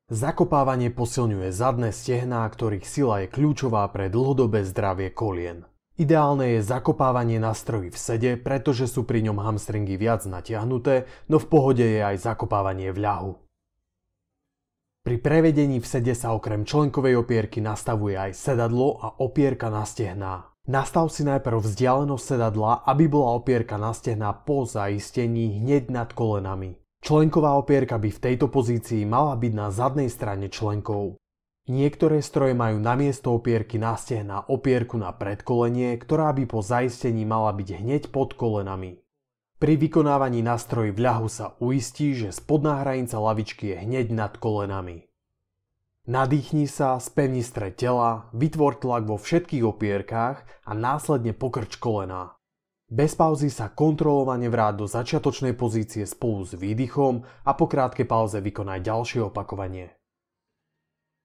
Zakopávanie posilňuje zadné stehná, ktorých sila je kľúčová pre dlhodobé zdravie kolien. Ideálne je zakopávanie na stroji v sede, pretože sú pri ňom hamstringy viac natiahnuté, no v pohode je aj zakopávanie v ľahu. Pri prevedení v sede sa okrem členkovej opierky nastavuje aj sedadlo a opierka na stehná. Nastav si najprv vzdialenosť sedadla, aby bola opierka na stehná po zaistení hneď nad kolenami. Členková opierka by v tejto pozícii mala byť na zadnej strane členkov. Niektoré stroje majú namiesto opierky na stehná opierku na predkolenie, ktorá by po zaistení mala byť hneď pod kolenami. Pri vykonávaní na stroji v ľahu sa uistí, že spodná hranica lavičky je hneď nad kolenami. Nadýchni sa, spevni stred tela, vytvor tlak vo všetkých opierkách a následne pokrč kolená. Bez pauzy sa kontrolovane vráť do začiatočnej pozície spolu s výdychom a po krátkej pauze vykonaj ďalšie opakovanie.